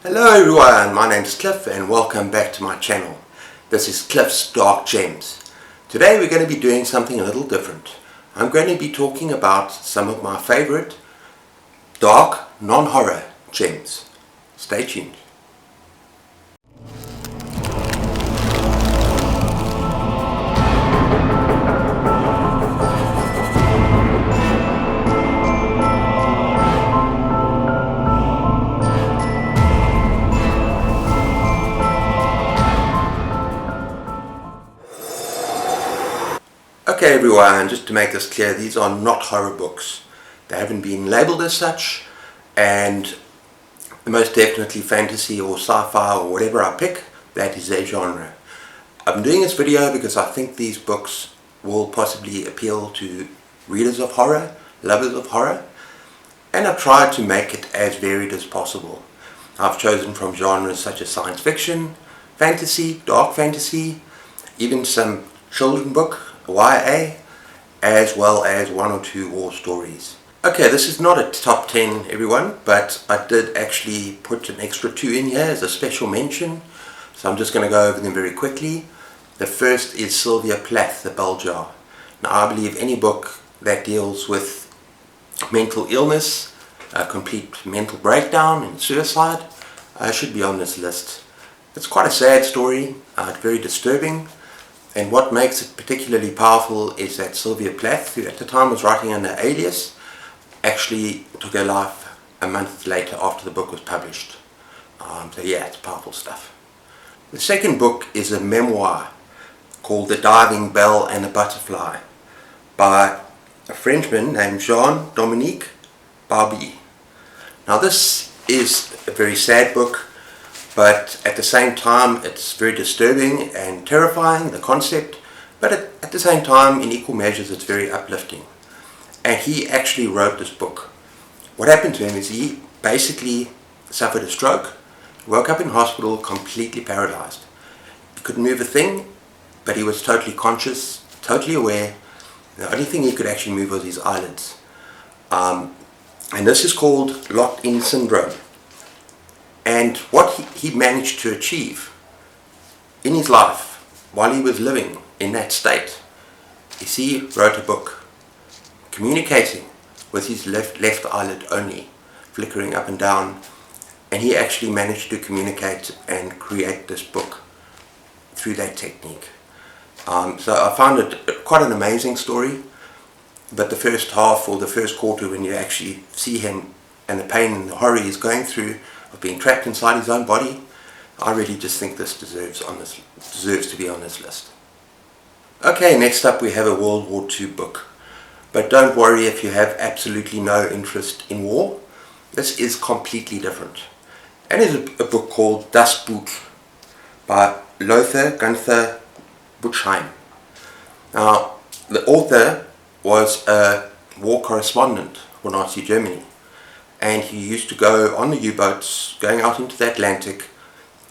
Hello everyone, my name is Cliff and welcome back to my channel. This is Cliff's Dark Gems. Today we're going to be doing something a little different. I'm going to be talking about some of my favorite dark, non-horror gems. Stay tuned. Okay everyone, just to make this clear, these are not horror books. They haven't been labelled as such, and most definitely fantasy or sci-fi or whatever I pick, that is their genre. I'm doing this video because I think these books will possibly appeal to readers of horror, lovers of horror, and I've tried to make it as varied as possible. I've chosen from genres such as science fiction, fantasy, dark fantasy, even some children's book, YA, as well as one or two war stories. Okay, this is not a top 10 everyone, but I did actually put an extra 2 in here as a special mention, so I'm just going to go over them very quickly. The first is Sylvia Plath, The Bell Jar. Now I believe any book that deals with mental illness, a complete mental breakdown and suicide should be on this list. It's quite a sad story, very disturbing. And what makes it particularly powerful is that Sylvia Plath, who at the time was writing under alias, actually took her life a month later after the book was published. So yeah, it's powerful stuff. The second book is a memoir called The Diving Bell and the Butterfly by a Frenchman named Jean-Dominique Barbie. Now this is a very sad book, but at the same time it's very disturbing and terrifying, the concept, but at the same time in equal measures it's very uplifting. And he actually wrote this book. What happened to him is he basically suffered a stroke, woke up in hospital completely paralyzed. He couldn't move a thing, but he was totally conscious, totally aware. The only thing he could actually move was his eyelids. And this is called locked-in syndrome. And what he managed to achieve in his life while he was living in that state is he wrote a book communicating with his left eyelid only, flickering up and down, and he actually managed to communicate and create this book through that technique. So I found it quite an amazing story, but the first half or the first quarter, when you actually see him and the pain and the horror he's going through of being trapped inside his own body, I really just think this deserves to be on this list. Okay, next up we have a World War II book. But don't worry if you have absolutely no interest in war. This is completely different. And it's a book called Das Buch by Lothar Gunther Buchheim. Now, the author was a war correspondent for Nazi Germany. And he used to go on the U-boats, going out into the Atlantic,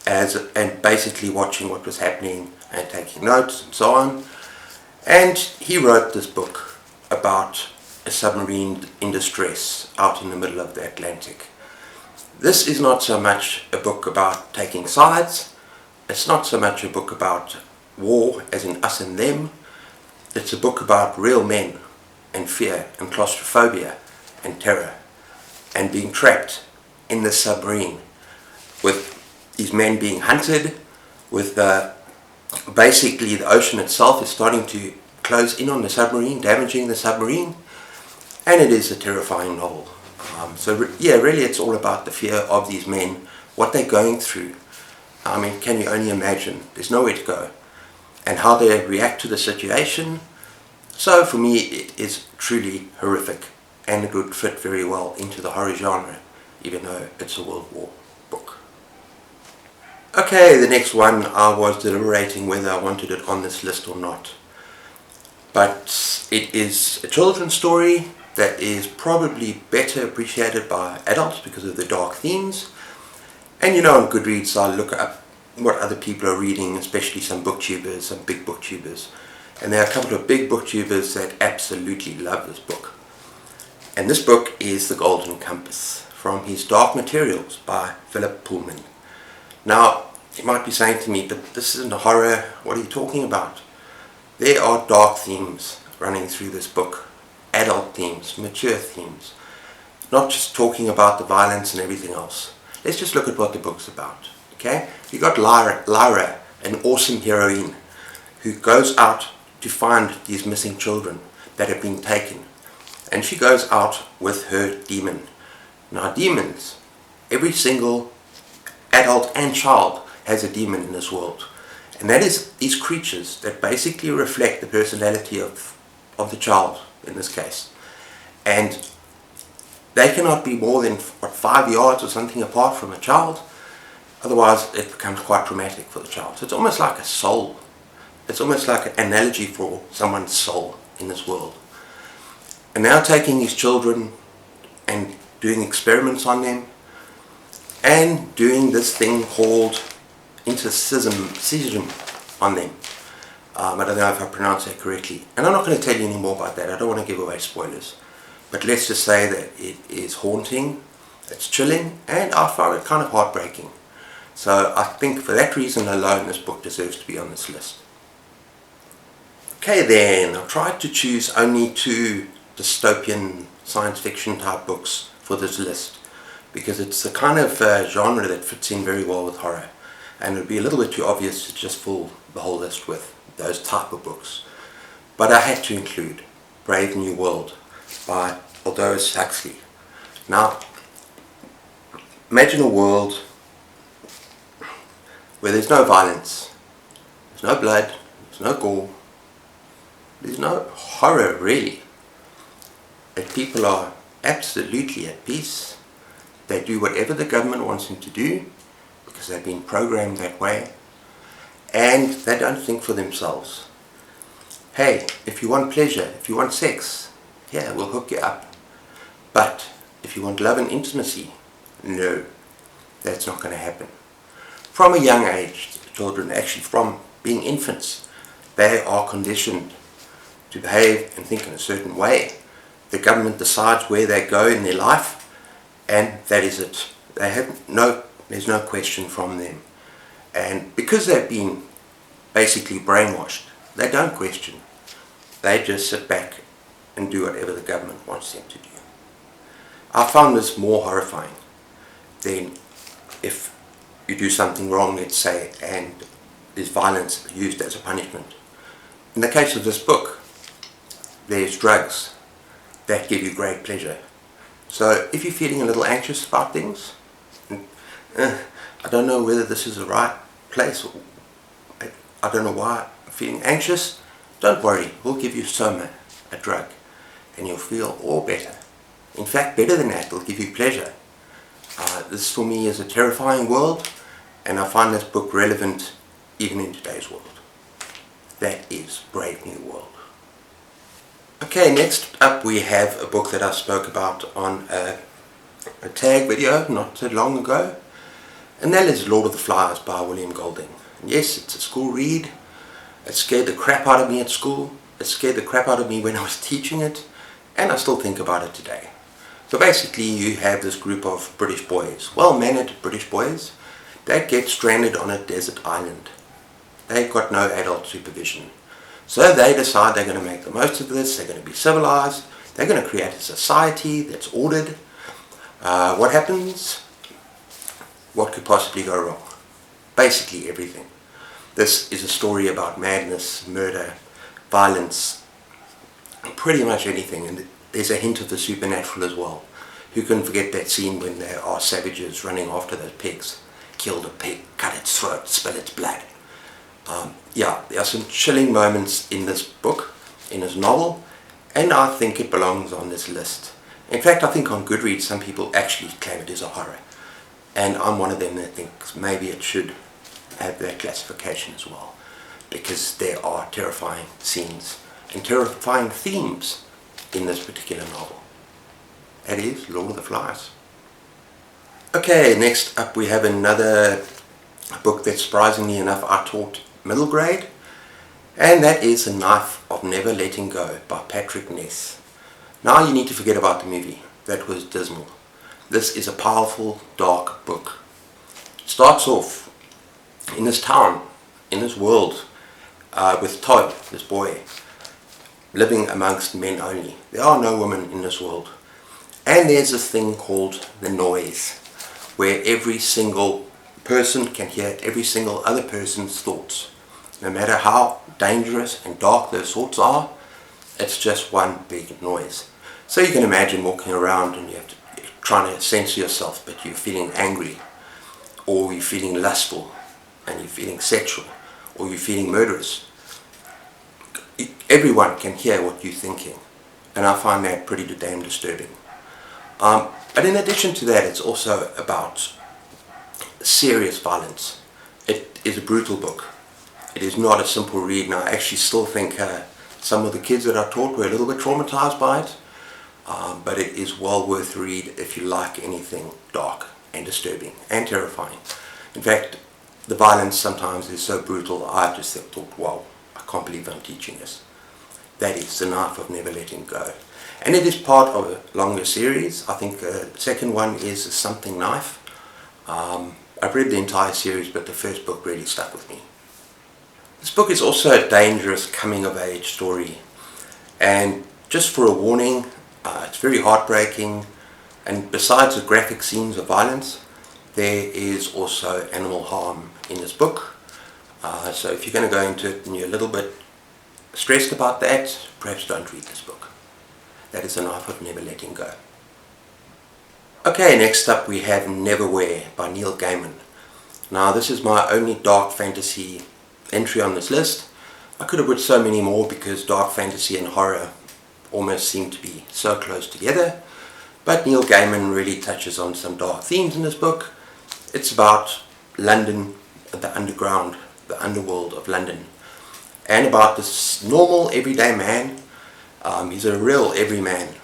and basically watching what was happening and taking notes and so on. And he wrote this book about a submarine in distress out in the middle of the Atlantic. This is not so much a book about taking sides. It's not so much a book about war as in us and them. It's a book about real men and fear and claustrophobia and terror, and being trapped in this submarine with these men being hunted, with basically the ocean itself is starting to close in on the submarine, damaging the submarine, and it is a terrifying novel. Yeah, really it's all about the fear of these men, what they're going through. I mean, can you only imagine? There's nowhere to go, and how they react to the situation. So for me it is truly horrific, and it would fit very well into the horror genre, even though it's a World War book. Okay, the next one, I was deliberating whether I wanted it on this list or not. But it is a children's story that is probably better appreciated by adults because of the dark themes. And you know, on Goodreads I look up what other people are reading, especially some booktubers, some big booktubers. And there are a couple of big booktubers that absolutely love this book. And this book is The Golden Compass from his Dark Materials by Philip Pullman. Now, you might be saying to me, but this isn't a horror, what are you talking about? There are dark themes running through this book, adult themes, mature themes, not just talking about the violence and everything else. Let's just look at what the book's about, okay? You got Lyra, an awesome heroine, who goes out to find these missing children that have been taken. And she goes out with her demon. Now demons, every single adult and child has a demon in this world. And that is these creatures that basically reflect the personality of the child, in this case. And they cannot be more than 5 yards or something apart from a child. Otherwise it becomes quite traumatic for the child. So it's almost like a soul. It's almost like an analogy for someone's soul in this world. And now taking these children and doing experiments on them and doing this thing called intercision on them. I don't know if I pronounced that correctly. And I'm not going to tell you any more about that. I don't want to give away spoilers. But let's just say that it is haunting, it's chilling, and I found it kind of heartbreaking. So I think for that reason alone this book deserves to be on this list. Okay then, I've tried to choose only 2 dystopian science fiction type books for this list because it's the kind of genre that fits in very well with horror, and it would be a little bit too obvious to just fill the whole list with those type of books. But I had to include Brave New World by Aldous Huxley. Now, imagine a world where there's no violence, there's no blood, there's no gore, there's no horror really. That people are absolutely at peace. They do whatever the government wants them to do because they've been programmed that way, and they don't think for themselves. Hey, if you want pleasure, if you want sex, yeah, we'll hook you up. But if you want love and intimacy, no, that's not going to happen. From a young age, children, actually from being infants, they are conditioned to behave and think in a certain way. The government decides where they go in their life, and that is it. There's no question from them. And because they've been basically brainwashed, they don't question. They just sit back and do whatever the government wants them to do. I found this more horrifying than if you do something wrong, let's say, and there's violence used as a punishment. In the case of this book, there's drugs that give you great pleasure. So if you're feeling a little anxious about things, I don't know whether this is the right place, or I don't know why I'm feeling anxious, don't worry, we'll give you Soma, a drug, and you'll feel all better. In fact, better than that, it'll give you pleasure. This for me is a terrifying world, and I find this book relevant even in today's world. That is Brave New World. Okay, next up we have a book that I spoke about on a tag video not too long ago, and that is Lord of the Flies by William Golding. And yes, it's a school read. It scared the crap out of me at school. It scared the crap out of me when I was teaching it, and I still think about it today. So basically you have this group of British boys, well-mannered British boys, that get stranded on a desert island. They've got no adult supervision. So they decide they're going to make the most of this, they're going to be civilized, they're going to create a society that's ordered. What happens? What could possibly go wrong? Basically everything. This is a story about madness, murder, violence, pretty much anything, and there's a hint of the supernatural as well. Who can forget that scene when there are savages running after those pigs? Kill the pig, cut its throat, spill its blood. Yeah, there are some chilling moments in this book, in this novel, and I think it belongs on this list. In fact, I think on Goodreads some people actually claim it is a horror, and I'm one of them that thinks maybe it should have that classification as well, because there are terrifying scenes and terrifying themes in this particular novel. That is Lord of the Flies. Okay, next up we have another book that surprisingly enough I taught middle grade, and that is The Knife of Never Letting Go by Patrick Ness. Now you need to forget about the movie. That was dismal. This is a powerful, dark book. It starts off in this town, in this world, with Todd, this boy, living amongst men only. There are no women in this world. And there's this thing called the noise, where every single person can hear every single other person's thoughts. No matter how dangerous and dark those thoughts are, it's just one big noise. So you can imagine walking around and you're trying to censor yourself, but you're feeling angry, or you're feeling lustful, and you're feeling sexual, or you're feeling murderous. Everyone can hear what you're thinking, and I find that pretty damn disturbing. But in addition to that, it's also about serious violence. It is a brutal book. It is not a simple read, and I actually still think some of the kids that I taught were a little bit traumatized by it. But it is well worth a read if you like anything dark and disturbing and terrifying. In fact, the violence sometimes is so brutal, I just thought, wow, I can't believe I'm teaching this. That is The Knife of Never Letting Go. And it is part of a longer series. I think the second one is Something Knife. I've read the entire series, but the first book really stuck with me. This book is also a dangerous coming-of-age story. And just for a warning, it's very heartbreaking, and besides the graphic scenes of violence, there is also animal harm in this book. So if you're going to go into it and you're a little bit stressed about that, perhaps don't read this book. That is The Knife of Never Letting Go. Okay, next up we have Neverwhere by Neil Gaiman. Now this is my only dark fantasy entry on this list. I could have put so many more because dark fantasy and horror almost seem to be so close together, but Neil Gaiman really touches on some dark themes in this book. It's about London, the underground, the underworld of London, and about this normal everyday man. He's a real everyman,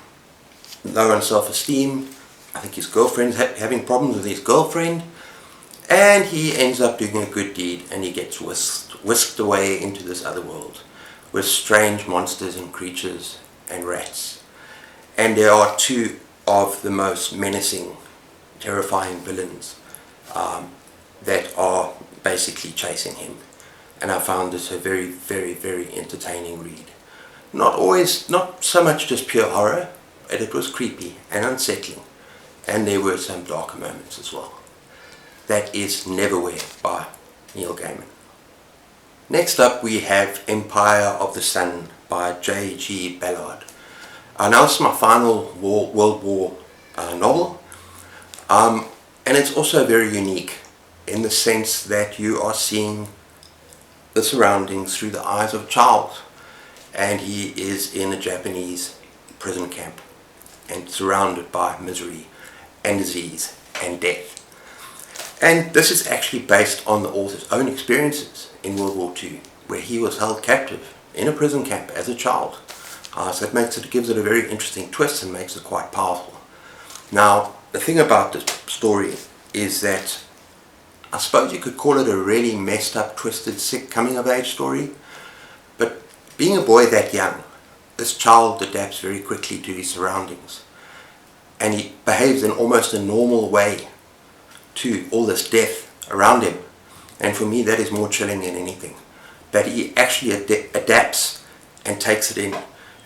low on self-esteem. I think his girlfriend's having problems with his girlfriend, and he ends up doing a good deed, and he gets whisked away into this other world with strange monsters and creatures and rats. And there are two of the most menacing, terrifying villains that are basically chasing him. And I found this a very, very, very entertaining read. Not so much just pure horror, but it was creepy and unsettling. And there were some darker moments as well. That is Neverwhere by Neil Gaiman. Next up we have Empire of the Sun by J.G. Ballard. Now this is my final World War novel, and it's also very unique in the sense that you are seeing the surroundings through the eyes of a child, and he is in a Japanese prison camp and surrounded by misery and disease and death. And this is actually based on the author's own experiences in World War II, where he was held captive in a prison camp as a child. So it gives it a very interesting twist and makes it quite powerful. Now, the thing about this story is that I suppose you could call it a really messed up, twisted, sick coming-of-age story. But being a boy that young, this child adapts very quickly to his surroundings. And he behaves in almost a normal way to all this death around him. And for me, that is more chilling than anything. That he actually adapts and takes it in,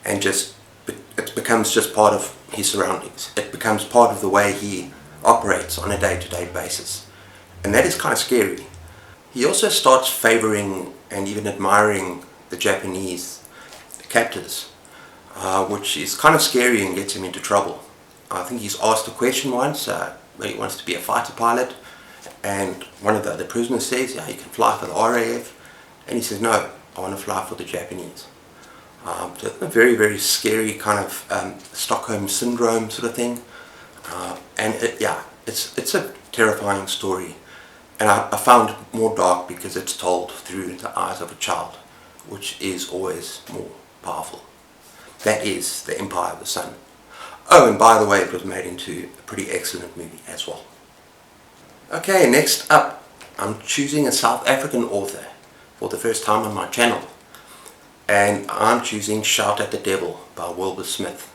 and it becomes just part of his surroundings. It becomes part of the way he operates on a day-to-day basis. And that is kind of scary. He also starts favoring and even admiring the Japanese captors, which is kind of scary and gets him into trouble. I think he's asked a question once, where he wants to be a fighter pilot, and one of the other prisoners says, yeah, you can fly for the RAF, and he says, no, I want to fly for the Japanese. So a very, very scary kind of Stockholm syndrome sort of thing, and it's a terrifying story, and I found it more dark because it's told through the eyes of a child, which is always more powerful. That is The Empire of the Sun. Oh, and by the way, it was made into a pretty excellent movie as well. Okay, next up, I'm choosing a South African author for the first time on my channel. And I'm choosing Shout at the Devil by Wilbur Smith.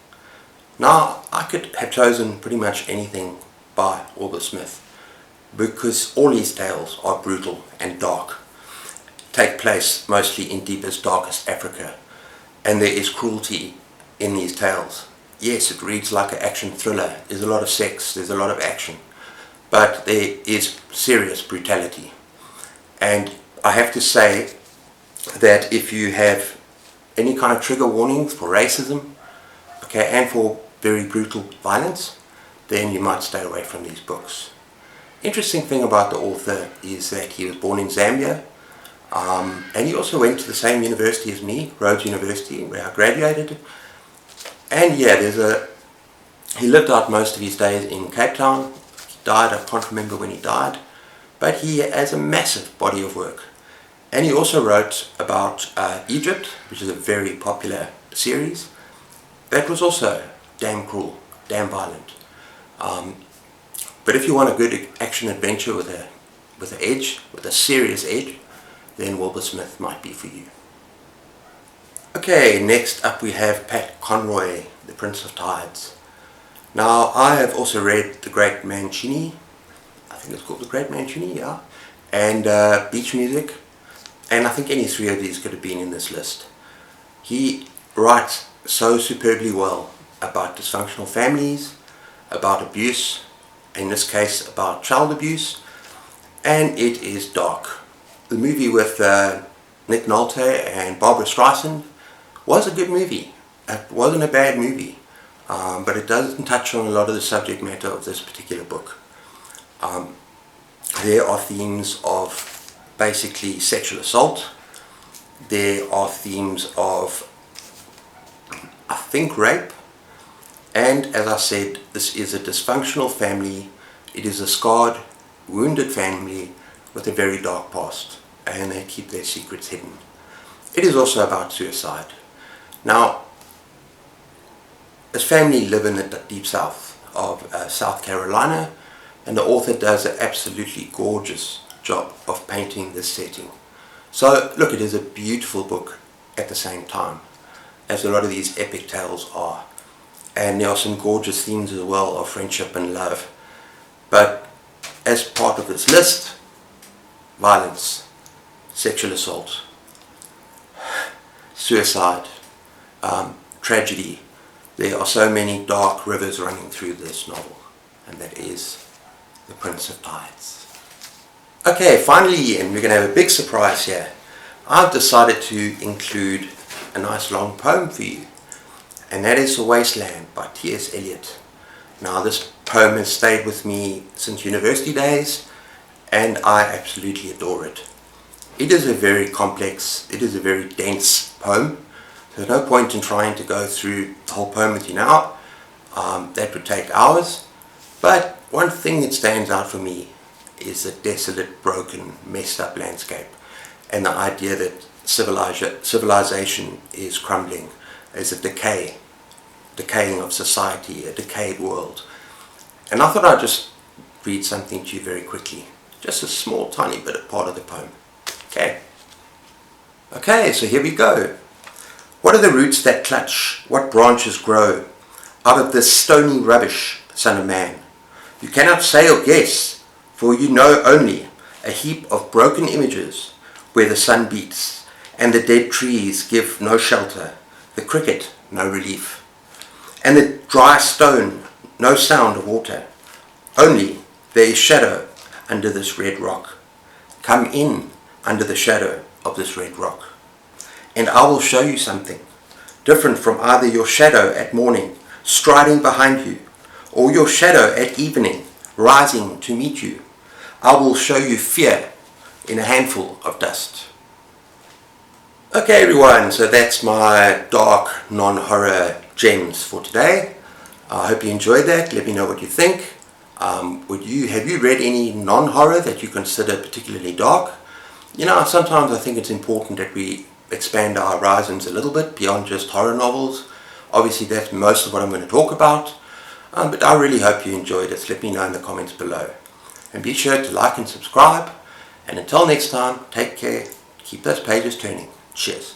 Now, I could have chosen pretty much anything by Albert Smith, because all his tales are brutal and dark, take place mostly in deepest, darkest Africa, and there is cruelty in these tales. Yes, it reads like an action thriller. There's a lot of sex, there's a lot of action, but there is serious brutality. And I have to say that if you have any kind of trigger warnings for racism, okay, and for very brutal violence, then you might stay away from these books. Interesting thing about the author is that he was born in Zambia, and he also went to the same university as me, Rhodes University, where I graduated. And yeah, he lived out most of his days in Cape Town. He died, I can't remember when he died, but he has a massive body of work. And he also wrote about Egypt, which is a very popular series. That was also damn cruel, damn violent. But if you want a good action adventure with an edge, with a serious edge, then Wilbur Smith might be for you. Okay, next up we have Pat Conroy, The Prince of Tides. Now, I have also read The Great Mancini, I think it's called The Great Mancini, yeah, and Beach Music, and I think any three of these could have been in this list. He writes so superbly well about dysfunctional families, about abuse, in this case about child abuse, and it is dark. The movie with Nick Nolte and Barbara Streisand was a good movie. It wasn't a bad movie, but it doesn't touch on a lot of the subject matter of this particular book. There are themes of basically sexual assault. There are themes of, I think, rape. And as I said, this is a dysfunctional family. It is a scarred, wounded family with a very dark past, and they keep their secrets hidden. It is also about suicide. Now, this family live in the deep south of South Carolina, and the author does an absolutely gorgeous job of painting this setting. So look, it is a beautiful book at the same time, as a lot of these epic tales are. And there are some gorgeous themes as well of friendship and love. But as part of this list, violence, sexual assault, suicide, tragedy. There are so many dark rivers running through this novel, and that is The Prince of Tides. Okay, finally, and we're going to have a big surprise here. I've decided to include a nice long poem for you, and that is The Wasteland by T.S. Eliot. Now, this poem has stayed with me since university days, and I absolutely adore it. It is a very complex, it is a very dense poem. There's no point in trying to go through the whole poem with you now. That would take hours. But one thing that stands out for me is the desolate, broken, messed up landscape, and the idea that civilization is crumbling. There's a decaying of society, a decayed world. And I thought I'd just read something to you very quickly. Just a small, tiny bit of part of the poem. Okay, so here we go. What are the roots that clutch? What branches grow out of this stony rubbish, son of man? You cannot say or guess, for you know only a heap of broken images where the sun beats, and the dead trees give no shelter, the cricket no relief, and the dry stone no sound of water. Only there is shadow under this red rock. Come in under the shadow of this red rock, and I will show you something different from either your shadow at morning striding behind you, or your shadow at evening rising to meet you. I will show you fear in a handful of dust. Okay everyone, so that's my dark non-horror gems for today. I hope you enjoyed that. Let me know what you think. Have you read any non-horror that you consider particularly dark? You know, sometimes I think it's important that we expand our horizons a little bit beyond just horror novels. Obviously that's most of what I'm going to talk about, but I really hope you enjoyed it. Let me know in the comments below. And be sure to like and subscribe. And until next time, take care. Keep those pages turning. Cheers.